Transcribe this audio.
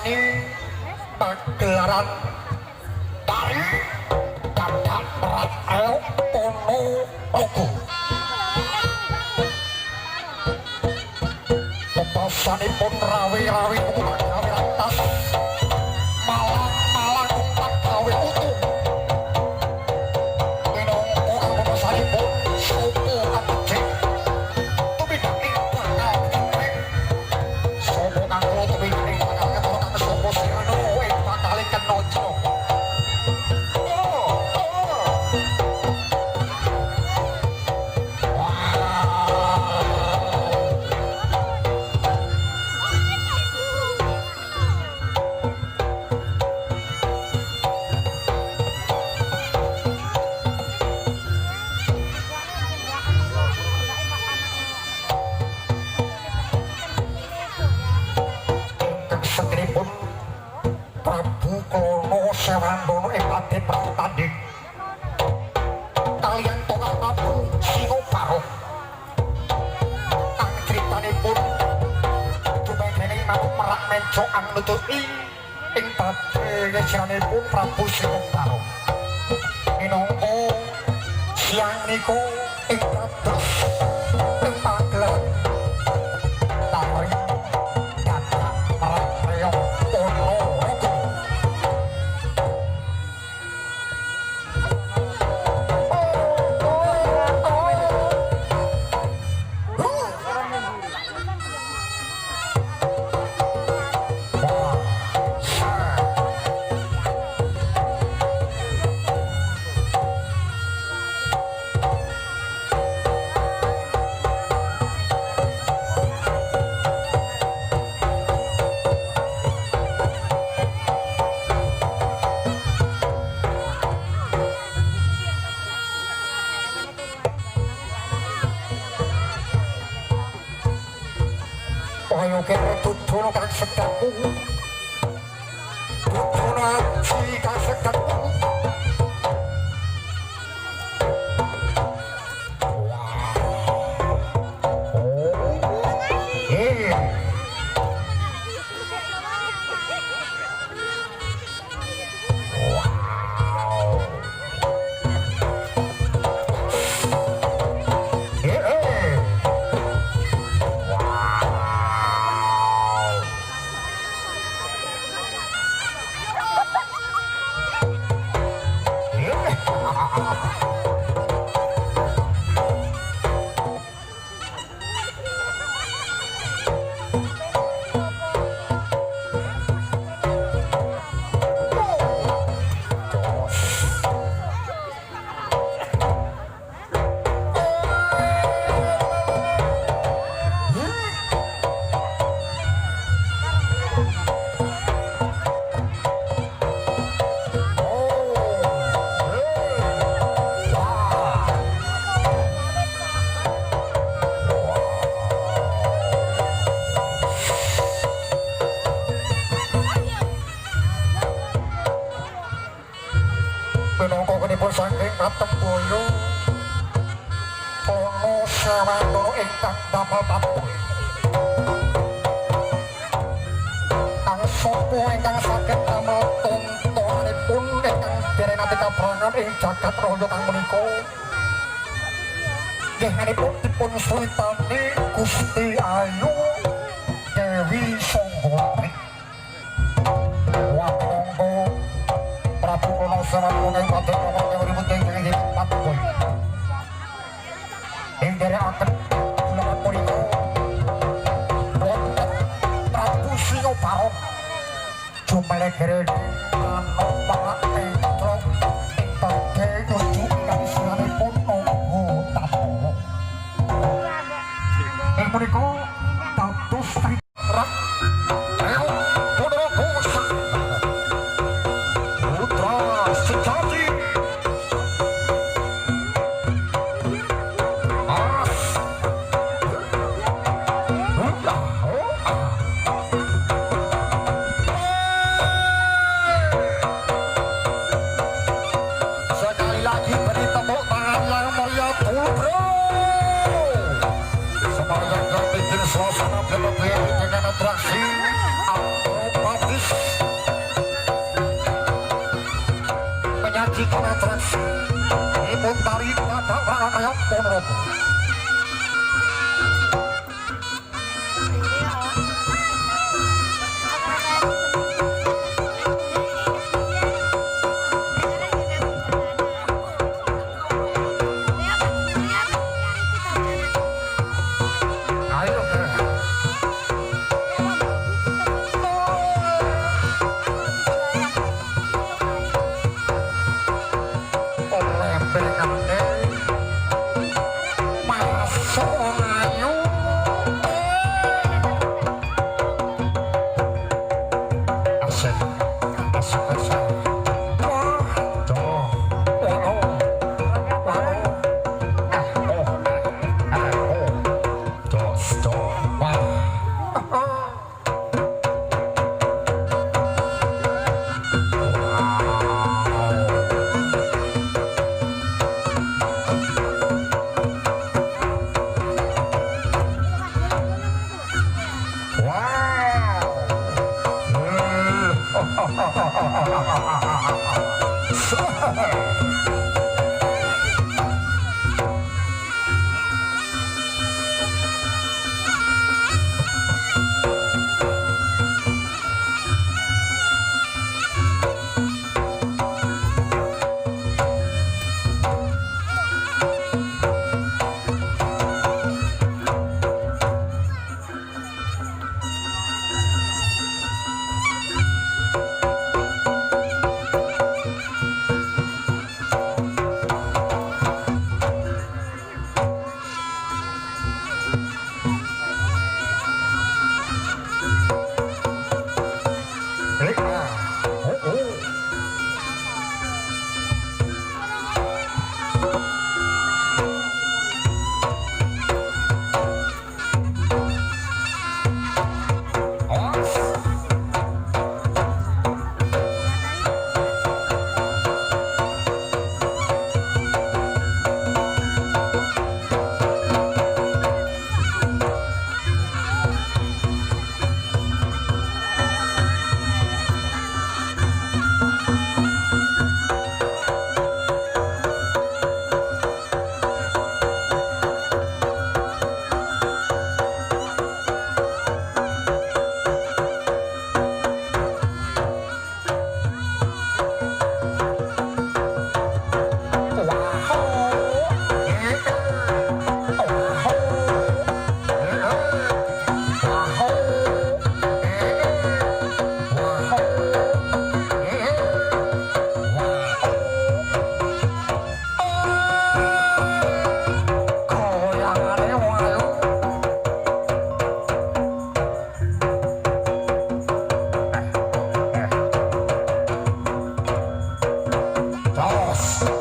sani pagelaran tari Gandha Prataya Ponorogo. Pembahasanipun rawi-rawi umat gawe lantas malang-malang umat gawe utuh. Minangka pembahasanipun sopo kabeh tumindak ing bakal kenek sopo kang kula tumindak ing bakal kenek sopo sirana ing bakal kenojo. Sekenipun Prabu Klono Sewandono ing Paden Pratanding kaliyan Tongah Prabu Singoparong kang critanipun dumedening manuk merak mencokan nututi ing padeyanipun Prabu Singoparong minangka siang niku ing dados ing pagelaran tari ayo kene tutuno kang sedaku tutuno aji kang sedaku minangka kenipun saking Pratemboyo Klono Sewandono ingkang damel patuh kang sapa ingkang saged damel tontonanipun ingkang derengaken kabrangan ing jagat raya kang menika nggihipun dipun suwitani Gusti Ayu Dewi Sanggara Prabu Klono Sewandono ing Paden Prataya urip ing Patuh ing derekaken kula punika wonten Prabu Singoparong jumelekere manuk merak petro ing badhe nuju kang sinanipun Nangga Tapawa ing punika dados tritrat sejati sekali lagi beri tepuk tangan yang meriah dulu bro supaya bikin suasana berbeda dengan atraksi akrobatis penetrans ipun dari pada Ranaya Ponorogo. Dos.